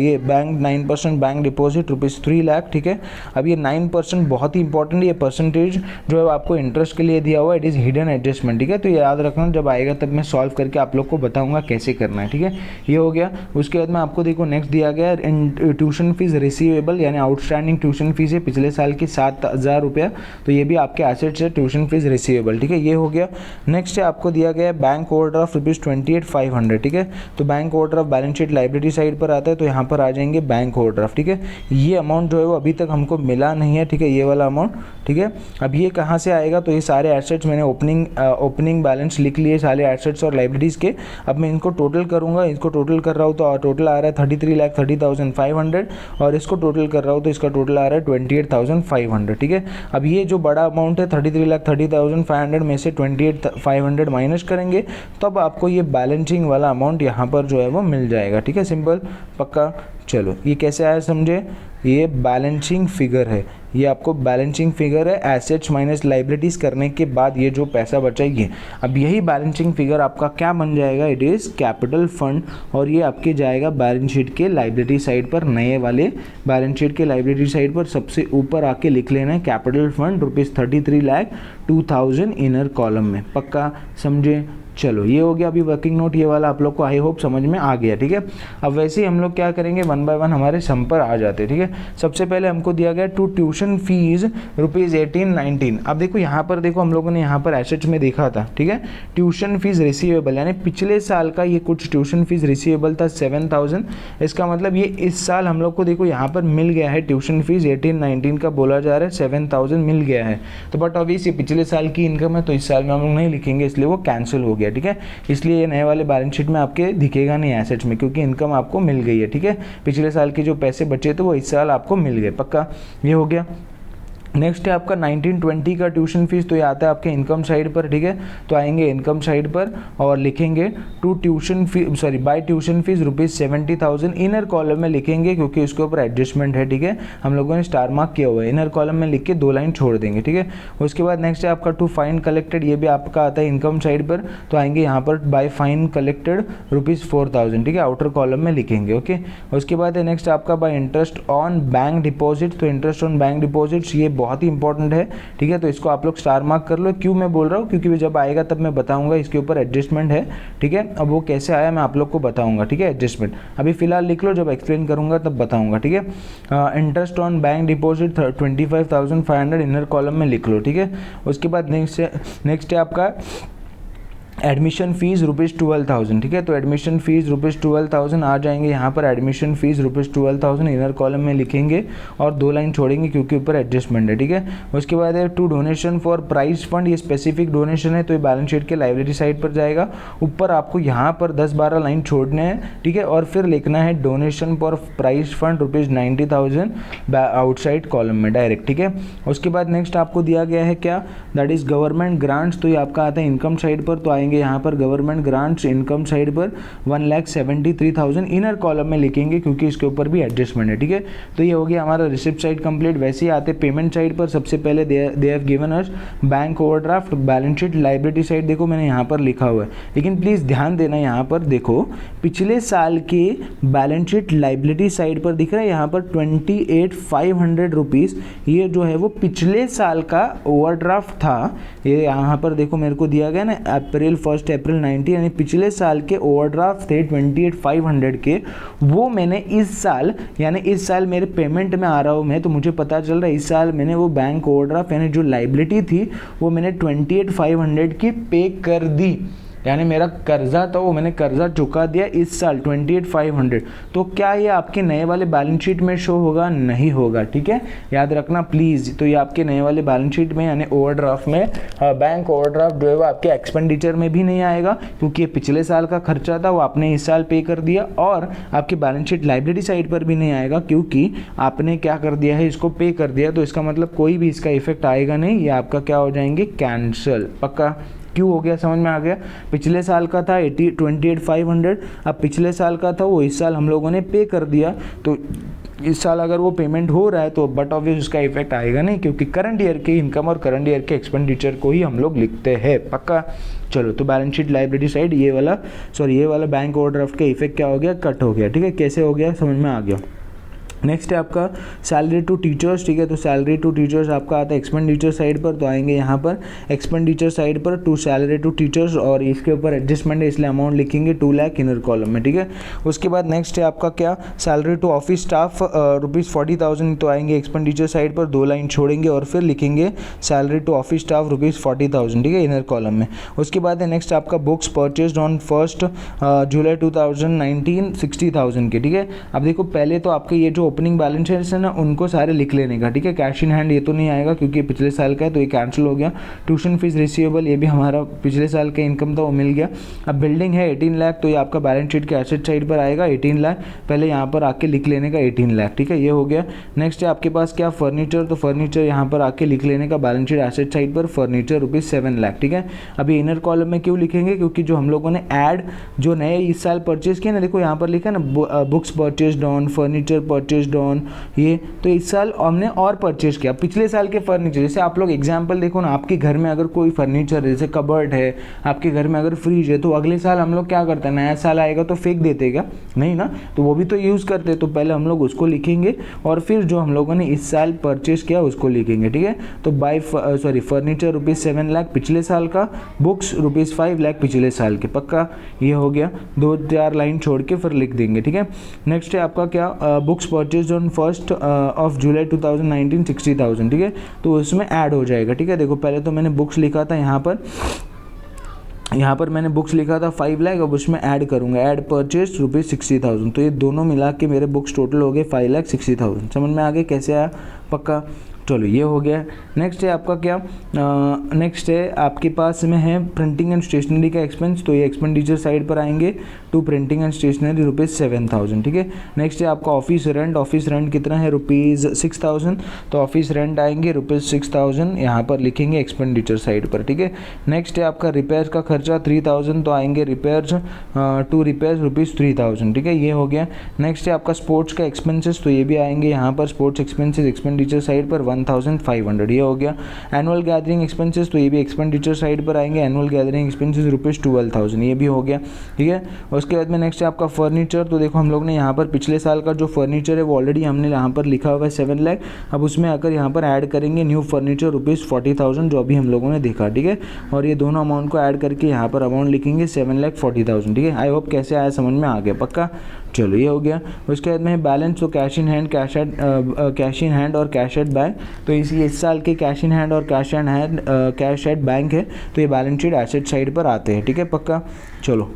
S1: ये बैंक 9% बैंक डिपॉजिट ₹3 लाख, ठीक है। अब ये 9% बहुत ही इंपॉर्टेंट, ये परसेंटेज जो है आपको इंटरेस्ट के लिए दिया हुआ है, इट इज़ हिडन एडजस्टमेंट, ठीक है। तो ये याद रखना, जब आएगा तब मैं सॉल्व करके आप लोग को बताऊंगा कैसे करना है, ठीक है। ये हो गया। उसके बाद में आपको देखो नेक्स्ट दिया गया है ट्यूशन फीस रिसीवेबल, यानी आउटस्टैंडिंग ट्यूशन फीस है पिछले साल की ₹7,000, तो ये भी आपके एसेट्स है, ट्यूशन फीस रिसीवेबल, ठीक है। ये हो गया। नेक्स्ट है आपको दिया गया है बैंक ओवरड्राफ्ट ₹28,500, ठीक है। तो bank overdraft balance sheet liability side पर आता है, तो यहाँ पर आ जाएंगे बैंक ओवरड्राफ्ट, ठीक है। ये अमाउंट जो है वो अभी तक हमको मिला नहीं है, ठीक है, ये वाला अमाउंट, ठीक है। अब ये कहाँ से आएगा, तो ये सारे एसेट्स मैंने ओपनिंग बैलेंस लिख लिए सारे एसेट्स और लाइबिलिटीज़ के। अब मैं इनको टोटल करूँगा, इसको टोटल कर रहा हूँ तो टोटल आ रहा है 33,30,500, और इसको टोटल कर रहा हूँ तो इसका टोटल आ रहा है 28,500, ठीक है। अब ये जो बड़ा अमाउंट है 33,30,500 में से 28,500 माइनस करेंगे, तब आपको ये बैलेंसिंग वाला अमाउंट यहाँ पर जो है वो मिल जाएगा, ठीक है, सिंपल पक्का। चलो ये कैसे आया समझे, ये बैलेंसिंग फिगर है, ये आपको बैलेंसिंग फिगर है, एसेट्स माइनस लाइबिलिटीज़ करने के बाद ये जो पैसा बचा ये। अब यही बैलेंसिंग फिगर आपका क्या बन जाएगा, इट इज़ कैपिटल फंड, और ये आपके जाएगा बैलेंस शीट के लाइबिलिटी साइड पर, नए वाले बैलेंस शीट के लाइबिलिटी साइड पर सबसे ऊपर आके लिख लेना है कैपिटल फंड ₹33,02,000 इनर कॉलम में। पक्का समझे? चलो ये हो गया अभी वर्किंग नोट, ये वाला आप लोग को आई होप समझ में आ गया, ठीक है। अब वैसे ही हम लोग क्या करेंगे, वन बाय वन हमारे सम पर आ जाते हैं, ठीक है। सबसे पहले हमको दिया गया टू ट्यूशन फीस ₹18-19। अब देखो यहाँ पर देखो, हम लोगों ने यहाँ पर एसेट्स में देखा था, ठीक है, ट्यूशन फीस रिसीवेबल, यानी पिछले साल का ये कुछ ट्यूशन फीस रिसीवेबल था 7,000। इसका मतलब ये इस साल हम लोग को देखो यहाँ पर मिल गया है ट्यूशन फीस 18-19 का बोला जा रहा है, 7,000 मिल गया है। तो बट ऑब्वियस ये पिछले साल की इनकम है, तो इस साल में हम लोग नहीं लिखेंगे, इसलिए वो कैंसिल हो गया, ठीक है। इसलिए ये नए वाले बैलेंस शीट में आपके दिखेगा नहीं एसेट्स में, क्योंकि इनकम आपको मिल गई है, ठीक है। पिछले साल के जो पैसे बचे थे वो इस साल आपको मिल गए। पक्का ये हो गया। नेक्स्ट है आपका 19-20 का ट्यूशन फीस, तो ये आता है आपके इनकम साइड पर, ठीक है। तो आएंगे इनकम साइड पर और लिखेंगे to tuition fee by tuition fees ₹70,000 inner column में लिखेंगे, क्योंकि उसके ऊपर एडजस्टमेंट है, ठीक है। हम लोगों ने स्टार मार्क किया हुआ है, इनर कॉलम में लिख के 2 लाइन छोड़ देंगे, ठीक है। उसके बाद नेक्स्ट है आपका टू फाइन कलेक्टेड, ये भी आपका आता है इनकम साइड पर, तो आएंगे यहाँ पर बाय फाइन कलेक्टेड ₹4,000, ठीक है, आउटर कॉलम में लिखेंगे, ओके। उसके बाद है नेक्स्ट आपका bye interest on bank deposit, तो इंटरेस्ट ऑन बैंक डिपॉजिट्स ये बहुत ही इंपॉर्टेंट है, ठीक है। तो इसको आप लोग स्टार मार्क कर लो। क्यों मैं बोल रहा हूँ, क्योंकि जब आएगा तब मैं बताऊंगा, इसके ऊपर एडजस्टमेंट है, ठीक है। अब वो कैसे आया मैं आप लोग को बताऊंगा, ठीक है, एडजस्टमेंट। अभी फिलहाल लिख लो, जब एक्सप्लेन करूंगा तब बताऊंगा, ठीक है। Interest on bank deposit 25,500 inner column में लिख लो, ठीक है। उसके बाद नेक्स्ट है आपका एडमिशन फीस ₹12,000, ठीक है। तो एडमिशन फीस ₹12,000 आ जाएंगे यहाँ पर, एडमिशन फीस ₹12,000 इनर कॉलम में लिखेंगे और 2 लाइन छोड़ेंगे, क्योंकि ऊपर एडजस्टमेंट है, ठीक है। उसके बाद है to donation for prize fund, ये स्पेसिफिक डोनेशन है, तो ये बैलेंस शीट के लाइब्रेरी साइड पर जाएगा। ऊपर आपको यहाँ पर 10-12 लाइन छोड़ने हैं, ठीक है, और फिर लिखना है donation for prize fund ₹90,000 outside column में डायरेक्ट, ठीक है। उसके बाद नेक्स्ट आपको दिया गया है क्या, दैट इज गवर्नमेंट ग्रांट्स, तो ये आपका आता है इनकम साइड पर, तो आएंगे यहाँ पर गवर्नमेंट ग्रांट्स इनकम साइड पर 1,73,000 इनर कॉलम में लिखेंगे, क्योंकि इसके ऊपर भी एडजस्टमेंट है, ठीक है। तो ये हो गया हमारा रिसिप्ट साइड कंप्लीट। वैसे ही आते पेमेंट साइड पर, सबसे पहले they have given us bank overdraft, balance sheet, liability side देखो मैंने यहाँ पर लिखा हुआ है, लेकिन प्लीज़ ध्यान देना, यहाँ पर देखो पिछले साल के बैलेंस शीट लाइबिलिटी साइड पर दिख रहा है यहाँ पर ₹28,500, ये जो है वो पिछले साल का ओवरड्राफ्ट था। ये यहाँ पर देखो मेरे को दिया गया ना, अप्रैल 1 अप्रैल 19, यानी पिछले साल के ओवरड्राफ्ट थे 28,500 के, वो मैंने इस साल, यानी इस साल मेरे पेमेंट में आ रहा हूँ मैं, तो मुझे पता चल रहा है इस साल मैंने वो बैंक ओवरड्राफ्ट यानी जो लाइबिलिटी थी वो मैंने 28,500 की पे कर दी, यानी मेरा कर्जा था वो मैंने कर्जा चुका दिया इस साल 28,500। तो क्या ये आपके नए वाले बैलेंस शीट में शो होगा? नहीं होगा, ठीक है, याद रखना प्लीज़। तो ये आपके नए वाले बैलेंस शीट में यानी ओवरड्राफ्ट में बैंक ओवरड्राफ्ट जो है वो आपके एक्सपेंडिचर में भी नहीं आएगा, क्योंकि ये पिछले साल का खर्चा था वो आपने इस साल पे कर दिया, और आपके बैलेंस शीट लाइबिलिटी साइड पर भी नहीं आएगा, क्योंकि आपने क्या कर दिया है, इसको पे कर दिया। तो इसका मतलब कोई भी इसका इफेक्ट आएगा नहीं, ये आपका क्या हो जाएंगे, कैंसल। पक्का क्यों हो गया, समझ में आ गया। पिछले साल का था 28,500, अब पिछले साल का था वो इस साल हम लोगों ने पे कर दिया, तो इस साल अगर वो पेमेंट हो रहा है तो बट ऑब्वियस उसका इफेक्ट आएगा नहीं, क्योंकि करंट ईयर के इनकम और करंट ईयर के एक्सपेंडिचर को ही हम लोग लिखते हैं। पक्का चलो, तो बैलेंस शीट लाइबिलिटी साइड ये वाला बैंक ओवरड्राफ्ट का इफेक्ट क्या हो गया, कट हो गया, ठीक है। कैसे हो गया समझ में आ गया। नेक्स्ट है आपका सैलरी टू टीचर्स, ठीक है। तो सैलरी टू टीचर्स आपका आता है एक्सपेंडिचर साइड पर, तो आएंगे यहाँ पर एक्सपेंडिचर साइड पर टू सैलरी टू टीचर्स, और इसके ऊपर एडजस्टमेंट है इसलिए अमाउंट लिखेंगे 2 लाख इनर कॉलम में, ठीक है। उसके बाद नेक्स्ट है आपका क्या, सैलरी टू ऑफिस स्टाफ ₹40,000, तो आएंगे एक्सपेंडिचर साइड पर 2 लाइन छोड़ेंगे और फिर लिखेंगे सैलरी टू ऑफिस स्टाफ ₹40,000, ठीक है, इनर कॉलम में। उसके बाद है नेक्स्ट आपका बुक्स परचेज ऑन 1 जुलाई 2019 60,000 के, ठीक है। अब देखो पहले तो आपके ये जो ओपनिंग बैलेंस है ना उनको सारे लिख लेने का, ठीक है। कैश इन हैंड ये तो नहीं आएगा क्योंकि पिछले साल का है, तो ये कैंसिल हो गया। ट्यूशन फीस रिसीवेबल ये भी हमारा पिछले साल का इनकम था वो मिल गया। अब बिल्डिंग है 18 लाख, तो ये आपका बैलेंस शीट के एसेट साइड पर आएगा 18 लाख, पहले यहाँ पर आके लिख लेने का 18 लाख, ठीक है, ये हो गया। नेक्स्ट है आपके पास क्या, फर्नीचर, तो फर्नीचर यहाँ पर आके लिख लेने का बैलेंस शीट एसेट साइड पर, फर्नीचर ₹7 लाख, ठीक है। अभी इनर कॉलम में क्यों लिखेंगे, क्योंकि जो हम लोगों ने ऐड जो नए इस साल परचेज किया ना, देखो यहाँ पर लिखा है ना, books purchase on, furniture purchase purchased on ये, तो इस साल हमने और परचेज किया पिछले साल के फर्नीचर। जैसे आप लोग एग्जांपल देखो ना, आपके घर में अगर कोई फर्नीचर जैसे कबर्ड है, आपके घर में अगर फ्रिज है, तो अगले साल हम लोग क्या करते हैं, नया साल आएगा तो फेंक देते क्या, नहीं ना, तो वो भी तो यूज़ करते। तो पहले हम लोग उसको लिखेंगे और फिर जो हम लोगों ने इस साल परचेज किया उसको लिखेंगे, ठीक है। तो फर्नीचर ₹7 लाख पिछले साल का, बुक्स ₹5 लाख पिछले साल के, पक्का ये हो गया। 2-4 लाइन छोड़ के फिर लिख देंगे, ठीक है। नेक्स्ट है आपका क्या, बुक्स परचेज ऑन 1 जुलाई 2019 60,000, ठीक है, तो उसमें ऐड हो जाएगा, ठीक है। देखो पहले तो मैंने बुक्स लिखा था यहाँ पर मैंने बुक्स लिखा था 5 लाख, अब उसमें ऐड करूँगा, ऐड परचेज ₹60,000, तो ये दोनों मिला के मेरे बुक्स टोटल हो गए 5,60,000। समझ में आ गए कैसे आया, पक्का। चलो ये हो गया। नेक्स्ट है आपका क्या, नेक्स्ट है आपके पास में है प्रिंटिंग एंड स्टेशनरी का एक्सपेंस, तो ये एक्सपेंडिचर साइड पर आएंगे टू प्रिंटिंग एंड स्टेशनरी ₹7,000, ठीक है। नेक्स्ट है आपका ऑफिस रेंट कितना है, ₹6,000, तो ऑफिस रेंट आएंगे ₹6,000, यहाँ पर लिखेंगे एक्सपेंडिचर साइड पर, ठीक है। नेक्स्ट है आपका रिपेयर्स का खर्चा 3,000, तो आएंगे रिपेयर्स ₹3,000, ठीक है, ये हो गया। नेक्स्ट है आपका स्पोर्ट्स का एक्सपेंसेस, तो ये भी आएंगे यहाँ पर स्पोर्ट्स एक्सपेंसेस एक्सपेंडिचर साइड पर 1,500, ये हो गया। एनुअल गैदरिंग एक्सपेंसेस, तो ये भी एक्सपेंडिचर साइड पर आएंगे, एनुअल गैदरिंग एक्सपेंसेस ₹12,000, ये भी हो गया, ठीक है। उसके बाद में नेक्स्ट है आपका फर्नीचर, तो देखो हम लोग ने यहाँ पर पिछले साल का जो फर्नीचर है वो ऑलरेडी हमने यहाँ पर लिखा हुआ है 7 लाख, अब उसमें आकर यहाँ पर ऐड करेंगे न्यू फर्नीचर ₹40,000 जो अभी हम लोगों ने देखा, ठीक है। और ये दोनों अमाउंट को ऐड करके यहाँ पर अमाउंट लिखेंगे 7,40,000, ठीक है। आई होप कैसे आया, समझ में आ गया, पक्का। चलो ये हो गया। उसके बाद में बैलेंस, तो कैश इन हैंड और कैश एट बैंक, तो इस साल के कैश इन हैंड और कैश एट बैंक है, तो ये बैलेंस शीट एसेट साइड पर आते हैं, ठीक है, पक्का। चलो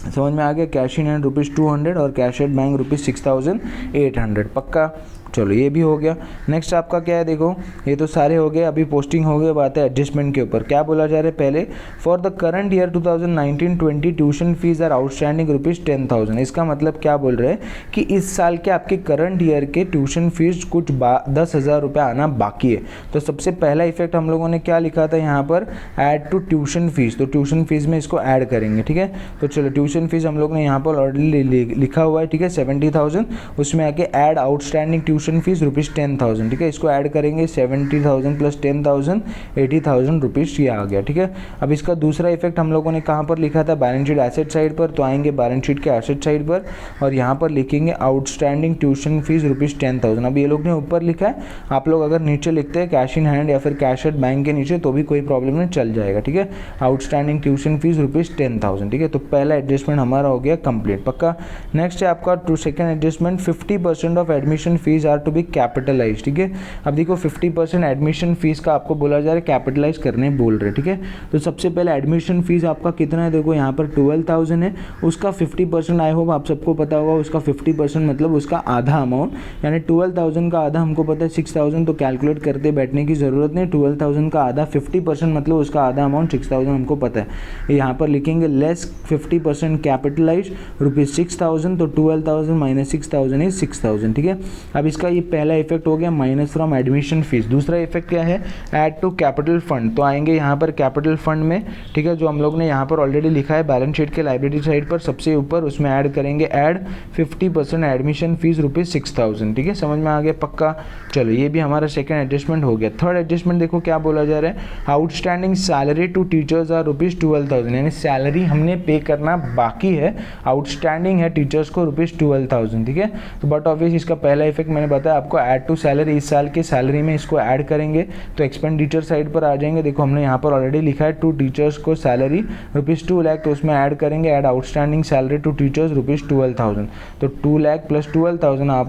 S1: समझ में आ गया। कैश इन हैंड ₹200 और कैश एट बैंक ₹6,800, पक्का। चलो ये भी हो गया। नेक्स्ट आपका क्या है, देखो ये तो सारे हो गए, अभी पोस्टिंग हो गए, बात है एडजस्टमेंट के ऊपर। क्या बोला जा रहा है पहले, for the current year 2019-20 tuition fees are outstanding ₹10,000। इसका मतलब क्या बोल रहे हैं कि इस साल के आपके करंट ईयर के ट्यूशन फीस कुछ 10,000 रुपये आना बाकी है। तो सबसे पहला इफेक्ट हम लोगों ने क्या लिखा था यहाँ पर, ऐड टू ट्यूशन फीस, तो ट्यूशन फीस में इसको ऐड करेंगे, ठीक है। तो चलो ट्यूशन फीस हम लोग ने यहाँ पर ऑलरेडी लिखा हुआ है, ठीक है, 70,000, उसमें आके ऐड आउटस्टैंडिंग ट्यूशन फीस ₹10,000, ठीक है, इसको ऐड करेंगे 70,000 प्लस 10,000 80,000 रुपीज़, ये आ गया, ठीक है। अब इसका दूसरा इफेक्ट हम लोगों ने कहाँ पर लिखा था, बैलेंस शीट एसेट साइड पर, तो आएंगे बैलेंस शीट के एसेट साइड पर और यहाँ पर लिखेंगे आउटस्टैंडिंग ट्यूशन फीस ₹10,000। अब ये लोग ने ऊपर लिखा है, आप लोग अगर नीचे लिखते हैं कैश इन हैंड या फिर कैश एट बैंक के नीचे तो भी कोई प्रॉब्लम नहीं, चल जाएगा, ठीक है। आउटस्टैंडिंग ट्यूशन फीस ₹10,000, ठीक है। तो पहला एडजस्टमेंट हमारा हो गया कंप्लीट, पक्का। नेक्स्ट है आपका second adjustment, 50% of admission fees are to be capitalise, ठीक है। अब देखो 50% एडमिशन फीस का आपको बोला जा रहा है कैपिटलाइज करने बोल रहे, ठीक है। तो सबसे पहले एडमिशन फीस आपका कितना है, देखो यहाँ पर 12,000 है, उसका 50%, आई होप आप सबको पता होगा, उसका 50% मतलब उसका आधा अमाउंट, यानी 12,000 का आधा हमको पता है 6,000, तो कैलकुलेट करते बैठने की ज़रूरत नहीं। 12,000 का आधा 50% मतलब उसका आधा अमाउंट 6,000 हमको पता है। यहाँ पर लिखेंगे लेस 50% कैपिटलाइज ₹6,000, तो 12,000 माइनस 6,000 इज 6,000, ठीक है। अब इसका ये पहला इफेक्ट हो गया माइनस फ्रॉम एडमिशन फीस। दूसरा इफेक्ट क्या है, ऐड टू कैपिटल फंड, तो आएंगे यहाँ पर कैपिटल फंड में, ठीक है, जो हम लोग ने यहाँ पर ऑलरेडी लिखा है बैलेंस शीट के लाइब्रेरी साइड पर सबसे ऊपर, उसमें ऐड करेंगे ऐड 50% एडमिशन फीस ₹6,000, ठीक है, समझ में आ गया, पक्का। चलो ये भी हमारा सेकंड एडजस्टमेंट हो गया। थर्ड एडजस्टमेंट देखो क्या बोला जा रहा है, outstanding salary to teachers are ₹12,000, यानी सैलरी हमने पे करना बाकी है, आउटस्टैंडिंग है टीचर्स को ₹12,000, ठीक है। तो बट ऑब्वियस इसका पहला इफेक्ट मैंने बताया आपको, ऐड टू सैलरी, इस साल के सैलरी में इसको ऐड करेंगे तो एक्सपेंडिचर साइड पर आ जाएंगे। देखो हमने यहाँ पर ऑलरेडी लिखा है टू टीचर्स को सैलरी ₹2 लाख, तो उसमें ऐड करेंगे add outstanding salary to teachers ₹12,000, तो 2 लाख प्लस 12,000 आ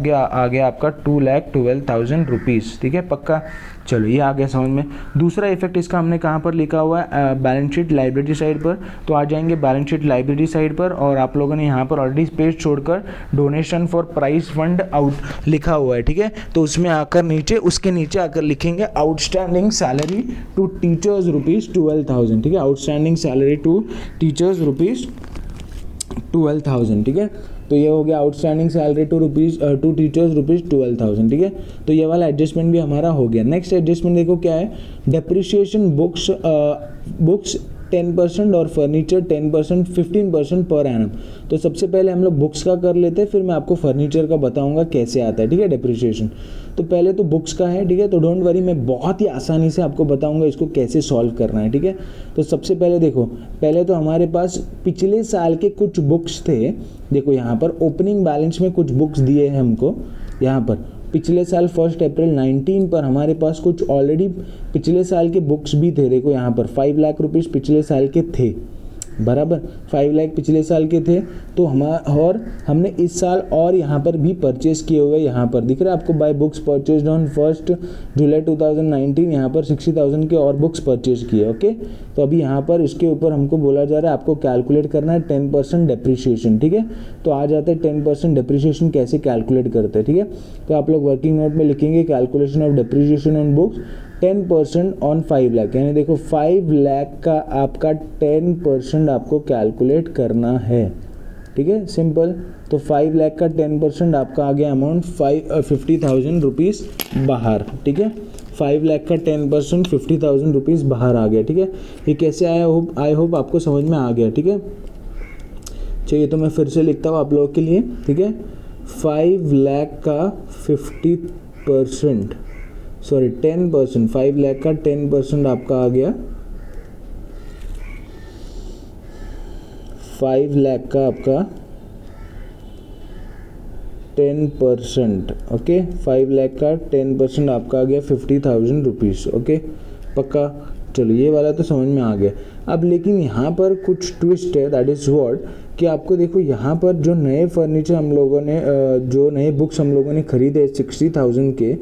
S1: गया आपका 2,12,000 रुपीज़, ठीक है, पक्का। चलो ये आ गया समझ में। दूसरा इफेक्ट इसका हमने कहाँ पर लिखा हुआ है, बैलेंस शीट लाइब्रेरी साइड पर, तो आ जाएंगे बैलेंस शीट लाइब्रेरी साइड पर और आप लोगों ने यहाँ पर ऑलरेडी पेज छोड़कर donation for prize fund out लिखा हुआ है, ठीक है। तो उसमें आकर नीचे, उसके नीचे आकर लिखेंगे आउटस्टैंडिंग सैलरी टू टीचर्स ₹12,000, ठीक है, आउटस्टैंडिंग सैलरी टू टीचर्स ₹12,000, ठीक है। तो ये हो गया आउटस्टैंडिंग सैलरी टू टीचर्स ₹12,000, ठीक है। तो ये वाला एडजस्टमेंट भी हमारा हो गया। नेक्स्ट एडजस्टमेंट देखो क्या है, डेप्रिसिएशन बुक्स 10% और फर्नीचर 10%, 15% पर एनम। तो सबसे पहले हम लोग बुक्स का कर लेते हैं, फिर मैं आपको फर्नीचर का बताऊंगा कैसे आता है, ठीक है, डिप्रिसिएशन। तो पहले तो बुक्स का है, ठीक है, तो डोंट वरी, मैं बहुत ही आसानी से आपको बताऊंगा इसको कैसे सॉल्व करना है, ठीक है। तो सबसे पहले देखो, पहले तो हमारे पास पिछले साल के कुछ बुक्स थे। देखो यहाँ पर ओपनिंग बैलेंस में कुछ बुक्स दिए हैं हमको। यहाँ पर पिछले साल 1 अप्रैल 19 पर हमारे पास कुछ ऑलरेडी पिछले साल के बुक्स भी थे। देखो यहाँ पर 5 लाख रुपीज़ पिछले साल के थे, बराबर 5 लाख पिछले साल के थे। तो और हमने इस साल और यहाँ पर भी परचेज किए हुए, यहाँ पर दिख रहा है आपको, बाय बुक्स परचेज ऑन 1 जुलाई 2019, यहाँ पर 60,000 के और बुक्स परचेज किए। ओके, तो अभी यहाँ पर इसके ऊपर हमको बोला जा रहा है आपको कैलकुलेट करना है 10% डिप्रिसिएशन, ठीक है। तो आ जाते हैं 10% डिप्रिसिएशन कैसे कैलकुलेट करते हैं, ठीक है। तो आप लोग वर्किंग नोट में लिखेंगे calculation of depreciation on books 10% on 5 lakh, यानी देखो 5 लाख का आपका 10% आपको कैलकुलेट करना है, ठीक है, सिंपल। तो 5 लाख का 10% आपका आ गया अमाउंट 50,000 रुपीज़ बाहर, ठीक है। 5 लाख का 10% 50,000 रुपीज़ बाहर आ गया, ठीक है। ये कैसे आया, आई होप आपको समझ में आ गया, ठीक है। चलिए तो मैं फिर से लिखता हूँ आप लोगों के लिए, ठीक है। 5 लाख का 50%, सॉरी 10%, 5 लाख का 10% आपका आ गया 5 लाख का आपका 10%, ओके। 5 लाख का 10% आपका आ गया 50,000 रुपीज़, ओके, पक्का। चलो ये वाला तो समझ में आ गया। अब लेकिन यहाँ पर कुछ ट्विस्ट है, दैट इज़ व्हाट, कि आपको देखो यहाँ पर जो नए फर्नीचर हम लोगों ने जो नए बुक्स हम लोगों ने खरीदे 60,000 के,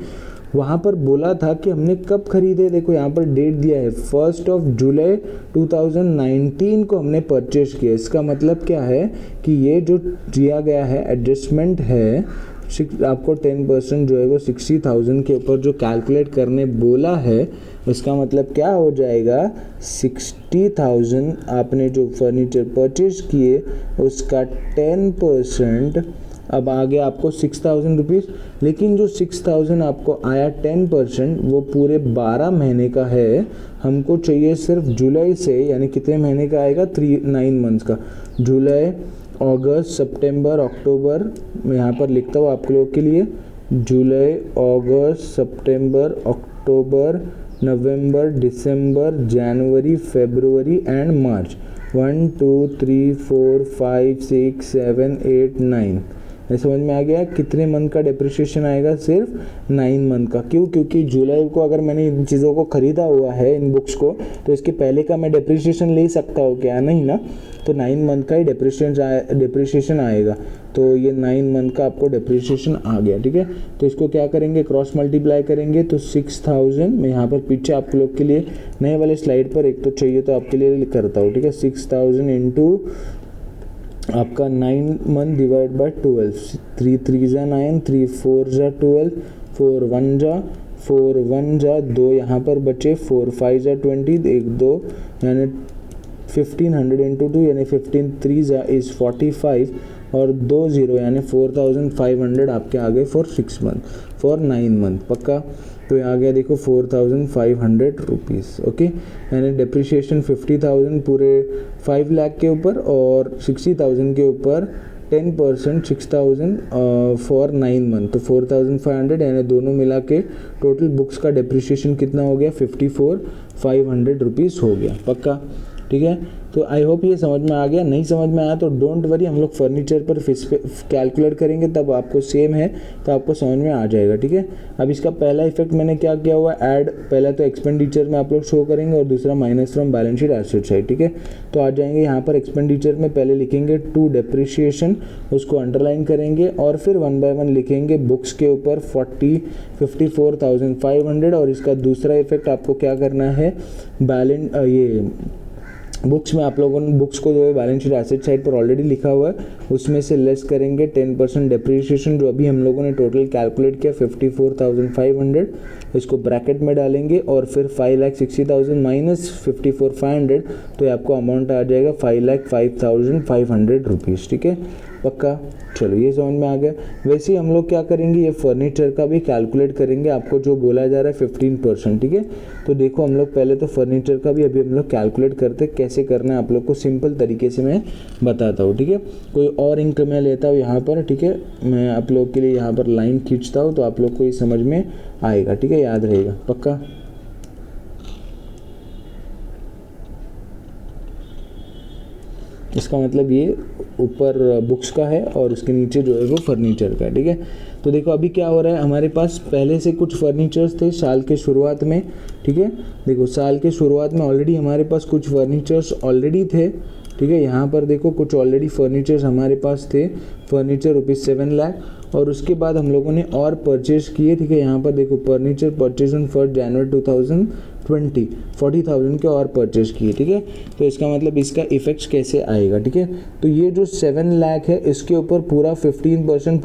S1: वहाँ पर बोला था कि हमने कब खरीदे। देखो यहाँ पर डेट दिया है 1 जुलाई 2019 को हमने परचेज किया। इसका मतलब क्या है कि ये जो दिया गया है एडजस्टमेंट है, आपको 10% जो है वो 60,000 के ऊपर जो कैलकुलेट करने बोला है, उसका मतलब क्या हो जाएगा, 60,000 आपने जो फर्नीचर परचेज किए उसका 10% अब आ गया आपको 6,000 रुपीज़। लेकिन जो 6,000 आपको आया 10% वो पूरे 12 महीने का है। हमको चाहिए सिर्फ जुलाई से, यानी कितने महीने का आएगा, 9 मंथ्स का। जुलाई, अगस्त, सितंबर, अक्टूबर, मैं यहाँ पर लिखता हूँ आप लोगों के लिए, जुलाई, अगस्त, सितंबर, अक्टूबर, नवंबर, दिसंबर, जनवरी, फरवरी एंड मार्च। 1 2 3 4 5 6 7 8 9। ये समझ में आ गया कितने मंथ का डिप्रिसिएशन आएगा, सिर्फ 9 मंथ का। क्यों, क्योंकि जुलाई को अगर मैंने इन चीज़ों को ख़रीदा हुआ है, इन बुक्स को, तो इसके पहले का मैं डिप्रिसिएशन ले सकता हूँ क्या, नहीं ना। तो 9 मंथ का ही डिप्रिसिएशन आएगा। तो ये 9 मंथ का आपको डिप्रिसिएशन आ गया, ठीक है। तो इसको क्या करेंगे, क्रॉस मल्टीप्लाई करेंगे। तो 6,000 मैं यहाँ पर पीछे आप लोग के लिए नए वाले स्लाइड पर एक तो चाहिए तो आपके लिए करता हूँ, ठीक है। 6,000 इंटू आपका 9 मंथ डिवाइड बाय 12, 3 3 जा 9, 3 4 जा 12, 4 1 जा 4 1 जा 2 यहाँ पर बचे, 4 5 जा 20, 1 2 यानी 1500 इंटू 2 यानी 15 3 जा इज़ 45 और 2 0 यानी 4,500 आपके आ गए फॉर 6 मंथ, फॉर 9 मंथ, पक्का। तो यहाँ आ गया देखो 4,500 रुपीज़, ओके। यानी डिप्रिसिएशन 50,000 पूरे 5 लाख के ऊपर और 60,000 के ऊपर 10% 6,000 फॉर 9 मंथ, तो 4,500, यानी दोनों मिला के टोटल बुक्स का डिप्रिसिएशन कितना हो गया, 54,500 रुपीज़ हो गया, पक्का, ठीक है। तो आई होप ये समझ में आ गया। नहीं समझ में आया तो डोंट वरी, हम लोग फर्नीचर पर कैलकुलेट करेंगे, तब आपको सेम है तो आपको समझ में आ जाएगा, ठीक है। अब इसका पहला इफेक्ट मैंने क्या किया हुआ, ऐड, पहला तो एक्सपेंडिचर में आप लोग शो करेंगे और दूसरा minus from balance sheet asset side, ठीक है। तो आ जाएंगे यहाँ पर एक्सपेंडिचर में पहले लिखेंगे टू डिप्रिसिएशन, उसको अंडरलाइन करेंगे और फिर 1 बाय 1 लिखेंगे बुक्स के ऊपर 54,500 और इसका दूसरा इफेक्ट आपको क्या करना है, बैलेंस ये बुक्स में आप लोगों ने बुक्स को जो है बैलेंस शीट एसेट साइड पर ऑलरेडी लिखा हुआ है, उसमें से लेस करेंगे 10% डिप्रिसिएशन जो अभी हम लोगों ने टोटल कैलकुलेट किया 54,500, इसको ब्रैकेट में डालेंगे और फिर 5,60,000 माइनस 54,500, तो आपको अमाउंट आ जाएगा 5,05,500 रुपीज़, ठीक है। पक्का। चलो ये समझ में आ गया। वैसे ही हम लोग क्या करेंगे, ये फर्नीचर का भी कैलकुलेट करेंगे, आपको जो बोला जा रहा है 15%, ठीक है। तो देखो हम लोग पहले तो फर्नीचर का भी अभी हम लोग कैलकुलेट करते हैं, कैसे करना है आप लोग को सिंपल तरीके से मैं बताता हूँ, ठीक है। कोई और इंक मैं लेता हूँ यहाँ पर, ठीक है, मैं आप लोग के लिए यहाँ पर लाइन खींचता हूँ तो आप लोग को ये समझ में आएगा, ठीक है, याद रहेगा, पक्का। इसका मतलब ये ऊपर बुक्स का है और उसके नीचे जो है वो फर्नीचर का है, ठीक है। तो देखो अभी क्या हो रहा है, हमारे पास पहले से कुछ फर्नीचर्स थे साल के शुरुआत में, ठीक है। देखो साल के शुरुआत में ऑलरेडी हमारे पास कुछ फर्नीचर्स ऑलरेडी थे, ठीक है। यहाँ पर देखो कुछ ऑलरेडी फर्नीचर्स हमारे पास थे, फर्नीचर ₹7 लाख, और उसके बाद हम लोगों ने और परचेज किए, ठीक है। यहाँ पर देखो फर्नीचर परचेज ऑन 1 जनवरी 2020 40,000 के और परचेज किए, ठीक है। तो इसका मतलब इसका इफेक्ट कैसे आएगा, ठीक है। तो ये जो 7 लाख है इसके ऊपर पूरा 15%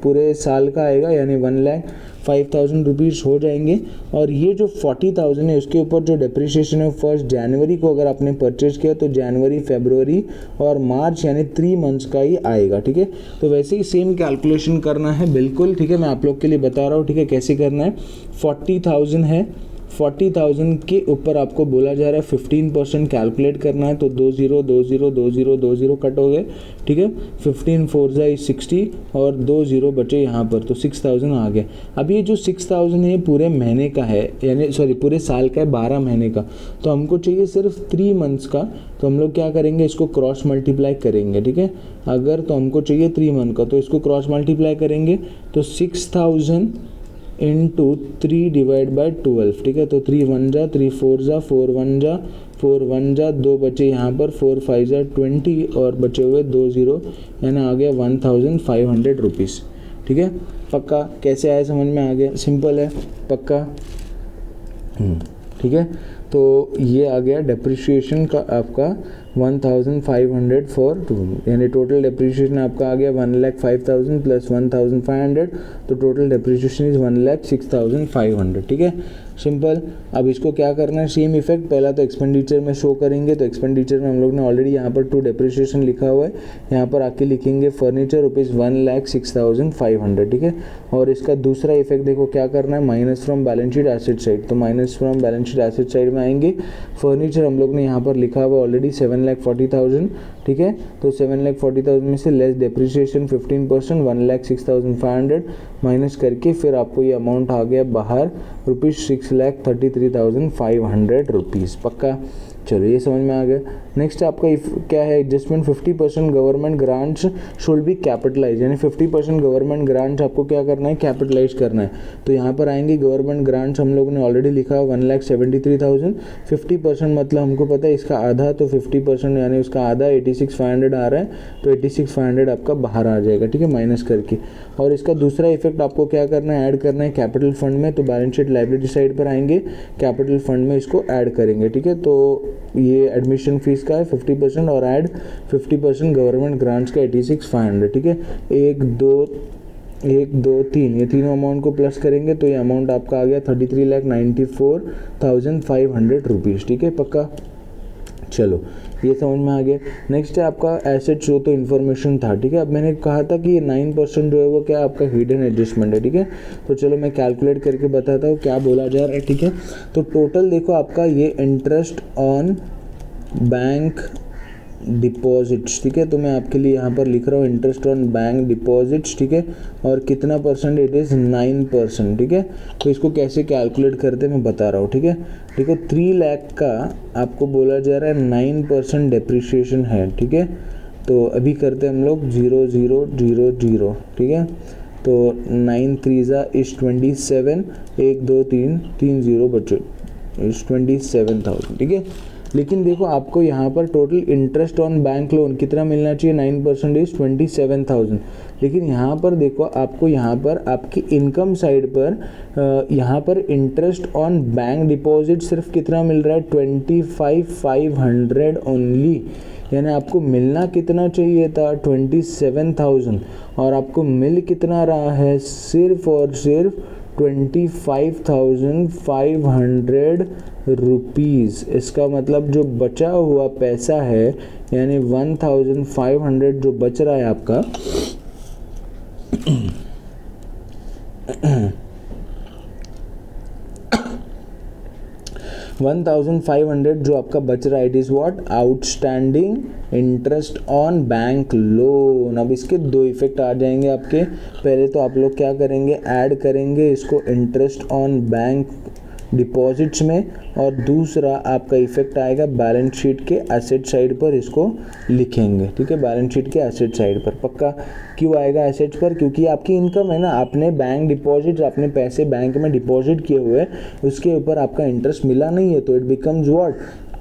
S1: पूरे साल का आएगा, यानी 1,05,000 रुपीज़ हो जाएंगे। और ये जो 40,000 है उसके ऊपर जो डिप्रिसिएशन है 1 जनवरी को अगर आपने परचेज किया तो जनवरी, फरवरी और मार्च यानी 3 मंथ्स का ही आएगा, ठीक है। तो वैसे ही सेम कैलकुलेशन करना है बिल्कुल, ठीक है। मैं आप लोग के लिए बता रहा हूँ, ठीक है, कैसे करना है। 40,000 है, 40,000 के ऊपर आपको बोला जा रहा है 15% कैलकुलेट करना है, तो 20 20 20 20 कट हो गए, ठीक है। 15 4 60 और 2 0 बचे यहाँ पर, तो 6,000 आ गए। अब ये जो 6,000 है पूरे महीने का है, यानी सॉरी पूरे साल का है, 12 महीने का। तो हमको चाहिए सिर्फ 3 मंथ्स का, तो हम लोग क्या करेंगे, इसको क्रॉस मल्टीप्लाई करेंगे, ठीक है। अगर तो हमको चाहिए 3 मंथ का, तो इसको क्रॉस मल्टीप्लाई करेंगे तो 6,000 इंटू 3 डिवाइड बाई 12, ठीक है। तो 3 1 जा, 3 4 जा, 4 1 जा, 4 1 जा, 2 बचे यहाँ पर, 4 5 जा 20 और बचे हुए 2 0, यानी आ गया 1,500 रुपीज़, ठीक है। पक्का, कैसे आया समझ में आ गया, सिंपल है, पक्का, ठीक है। तो ये आ गया डिप्रिशिएशन का आपका 1,500 फॉर 2, यानी टोटल डिप्रिशिएशन आपका आ गया 1,05,000 प्लस 1,500, तो टोटल डिप्रिशिएशन इज 1,06,500, ठीक है, सिंपल। अब इसको क्या करना है, सेम इफेक्ट पहला तो एक्सपेंडिचर में शो करेंगे। तो एक्सपेंडिचर में हम लोग ने ऑलरेडी यहाँ पर 2 डिप्रिशिएशन लिखा हुआ है, यहाँ पर आके लिखेंगे फर्नीचर ₹1,06,500, ठीक है। और इसका दूसरा इफेक्ट देखो क्या करना है, minus from balance sheet asset side, तो minus from balance sheet asset side में आएंगे। फर्नीचर हम लोग ने यहाँ पर लिखा हुआ ऑलरेडी 7,40,000, ठीक है। तो 7,40,000 में से लेस डिप्रिशिएशन 15% 1,06,500 माइनस करके फिर आपको ये अमाउंट आ गया बाहर ₹6,33,500 रुपीज़, पक्का। चलो ये समझ में आ गया। नेक्स्ट आपका क्या है, adjustment 50% government grants should be capitalise, यानी 50% गवर्नमेंट ग्रांट्स आपको क्या करना है, कैपिटलाइज करना है। तो यहाँ पर आएंगे गवर्नमेंट ग्रांट्स हम लोगों ने ऑलरेडी लिखा है 1,73,000, 50% मतलब हमको पता है इसका आधा, तो 50% यानी उसका आधा 86,500 आ रहा है, तो 86,500 आपका बाहर आ जाएगा, ठीक है, माइनस करके। और इसका दूसरा इफेक्ट आपको क्या करना है, ऐड करना है कैपिटल फंड में। तो बैलेंस शीट लायबिलिटी साइड पर आएंगे, कैपिटल फंड में इसको ऐड करेंगे, ठीक है। तो ये एडमिशन फीस का है 50% और ऐड 50% गवर्नमेंट ग्रांट्स का 86,500, ठीक है। 1 2 3 ये तीनों अमाउंट को प्लस करेंगे तो ये अमाउंट आपका आ गया 33,94,500 रुपीज़, ठीक है, पक्का। चलो ये समझ में आ गया। नेक्स्ट है आपका एसेट शो, तो इन्फॉर्मेशन था, ठीक है। अब मैंने कहा था कि ये 9% जो है वो क्या आपका हिडन एडजस्टमेंट है, ठीक है। तो चलो मैं कैलकुलेट करके बताता हूँ क्या बोला जा रहा है, ठीक है। तो टोटल देखो आपका ये इंटरेस्ट ऑन बैंक डिपॉजिट्स, ठीक है। तो मैं आपके लिए यहाँ पर लिख रहा हूँ इंटरेस्ट ऑन बैंक डिपॉजिट्स, ठीक है। और कितना परसेंट, इट इज़ 9%, ठीक है। तो इसको कैसे कैलकुलेट करते मैं बता रहा हूँ, ठीक है। देखो 3 लाख का आपको बोला जा रहा है 9% डिप्रिशिएशन है, ठीक है। तो अभी करते हम लोग 0 0 0 0, ठीक है। तो 9 3 इज 27, 1 2 3 3 0 बचे इज 27,000, ठीक है। लेकिन देखो आपको यहाँ पर total interest on bank loan कितना मिलना चाहिए, 9% इज 27,000। लेकिन यहाँ पर देखो आपको यहाँ पर आपकी इनकम साइड पर यहाँ पर इंटरेस्ट ऑन बैंक डिपॉजिट सिर्फ कितना मिल रहा है, 25,500 ओनली। यानी आपको मिलना कितना चाहिए था, 27,000, और आपको मिल कितना रहा है, सिर्फ और सिर्फ 25,500 रुपीज़। इसका मतलब जो बचा हुआ पैसा है यानी 1,500 जो बच रहा है आपका 1,500 जो आपका बच रहा है, it is what, outstanding interest on bank loan. अब इसके दो इफेक्ट आ जाएंगे आपके। पहले तो आप लोग क्या करेंगे, ऐड करेंगे इसको इंटरेस्ट ऑन बैंक डिपॉजिट्स में, और दूसरा आपका इफेक्ट आएगा बैलेंस शीट के एसेट साइड पर, इसको लिखेंगे, ठीक है, बैलेंस शीट के एसेट साइड पर। पक्का क्यों आएगा एसेट पर, क्योंकि आपकी इनकम है ना, आपने बैंक डिपॉजिट, आपने पैसे बैंक में डिपॉजिट किए हुए, उसके ऊपर आपका इंटरेस्ट मिला नहीं है, तो इट बिकम्स व्हाट,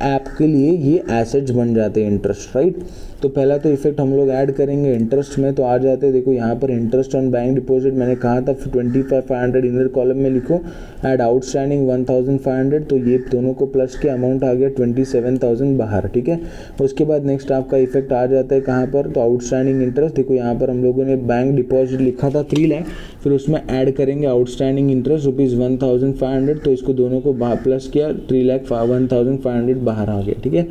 S1: आपके लिए ये एसेट्स बन जाते हैं, इंटरेस्ट, राइट। तो पहला तो इफेक्ट हम लोग ऐड करेंगे इंटरेस्ट में, तो आ जाते हैं, देखो यहाँ पर इंटरेस्ट ऑन बैंक डिपॉजिट मैंने कहा था 25,500 इनर कॉलम में लिखो, ऐड आउटस्टैंडिंग 1,500, तो ये दोनों को प्लस के अमाउंट आ गया 27,000 बाहर, ठीक है। उसके बाद नेक्स्ट आपका इफेक्ट आ जाता है कहाँ पर, तो आउटस्टैंडिंग इंटरेस्ट, देखो यहाँ पर हम लोगों ने बैंक डिपॉजिट लिखा था 3 लाख, फिर उसमें ऐड करेंगे आउटस्टैंडिंग इंटरेस्ट ₹1,500, तो इसको दोनों को प्लस किया, 3,01,500 बाहर आ गया, ठीक है।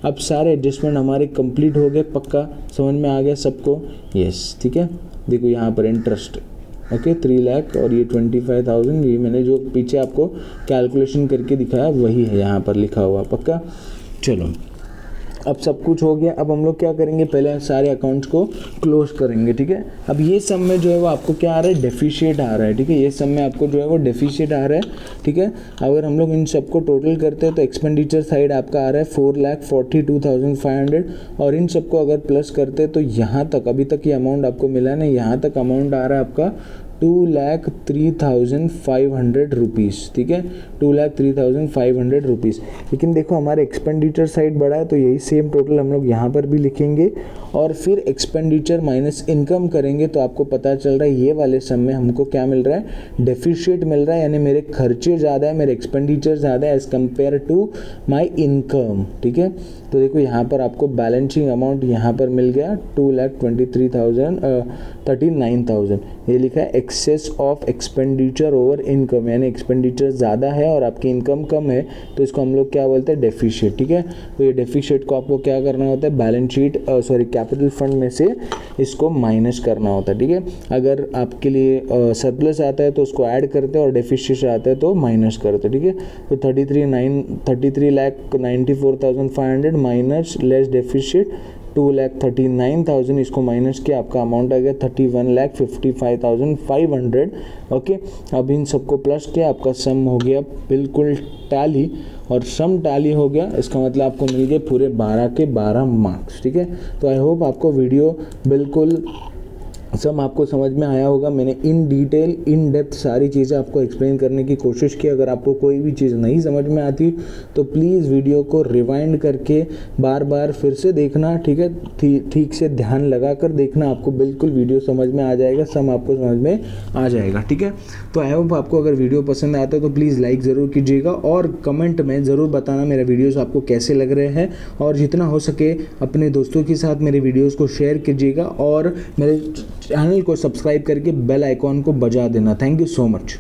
S1: अब सारे एडजस्टमेंट हमारे कंप्लीट हो गए, पक्का समझ में आ गया सबको, यस, ठीक है। देखो यहाँ पर इंटरेस्ट, ओके, 3 लाख और ये 25,000, ये मैंने जो पीछे आपको कैलकुलेशन करके दिखाया वही है यहाँ पर लिखा हुआ, पक्का। चलो अब सब कुछ हो गया। अब हम लोग क्या करेंगे, पहले सारे अकाउंट्स को क्लोज करेंगे, ठीक है। अब ये सब में जो है वो आपको क्या आ रहा है, डेफिशिएट आ रहा है, ठीक है। ये सब में आपको जो है वो डेफिशिएट आ रहा है, ठीक है। अगर हम लोग इन सबको टोटल करते हैं तो एक्सपेंडिचर साइड आपका आ रहा है 4,42,500, और इन सबको अगर प्लस करते हैं तो यहाँ तक अभी तक ये अमाउंट आपको मिला नहीं, यहाँ तक अमाउंट आ रहा है आपका 2,03,500 रुपीज़, ठीक है, 2,03,500 रुपीज़। लेकिन देखो हमारे एक्सपेंडिचर साइड बढ़ा है, तो यही सेम टोटल हम लोग यहाँ पर भी लिखेंगे, और फिर एक्सपेंडिचर माइनस इनकम करेंगे, तो आपको पता चल रहा है ये वाले सम में हमको क्या मिल रहा है, डेफिशिएट मिल रहा है, यानी मेरे खर्चे ज़्यादा है, मेरे एक्सपेंडिचर ज़्यादा है as compare to my income, ठीक है। तो देखो यहाँ पर आपको बैलेंसिंग अमाउंट यहाँ पर मिल गया 2,23,039,000, ये लिखा है excess of expenditure over income, यानी एक्सपेंडिचर ज़्यादा है और आपकी इनकम कम है, तो इसको हम लोग क्या बोलते हैं, डेफिशिएट, ठीक है। तो ये डेफिशिएट को आपको क्या करना होता है, बैलेंस शीट कैपिटल फंड में से इसको माइनस करना होता है, ठीक है। अगर आपके लिए सरप्लस आता है तो उसको ऐड करते हैं, और डेफिशिएट आता है तो माइनस करते हैं, ठीक है। तो 33,94,500 माइनस लेस डेफिशिएट 2,39,000, इसको माइनस किया, आपका अमाउंट आ गया 31,55,500, ओके। अब इन सबको प्लस किया, आपका सम हो गया बिल्कुल टैली, और सम टैली हो गया, इसका मतलब आपको मिल गए पूरे 12 के 12 मार्क्स, ठीक है। तो आई होप आपको वीडियो बिल्कुल सब आपको समझ में आया होगा। मैंने इन डिटेल इन डेप्थ सारी चीज़ें आपको एक्सप्लेन करने की कोशिश की। अगर आपको कोई भी चीज़ नहीं समझ में आती तो प्लीज़ वीडियो को रिवाइंड करके बार बार फिर से देखना, ठीक है, ठीक से ध्यान लगा कर देखना, आपको बिल्कुल वीडियो समझ में आ जाएगा, सब आपको समझ में आ जाएगा, ठीक है। तो आई होप आपको अगर वीडियो पसंद आता है तो प्लीज़ लाइक ज़रूर कीजिएगा, और कमेंट में ज़रूर बताना मेरे वीडियोज़ आपको कैसे लग रहे हैं, और जितना हो सके अपने दोस्तों के साथ मेरे वीडियोज़ को शेयर कीजिएगा, और मेरे चैनल को सब्सक्राइब करके बेल आइकॉन को बजा देना। Thank you so much.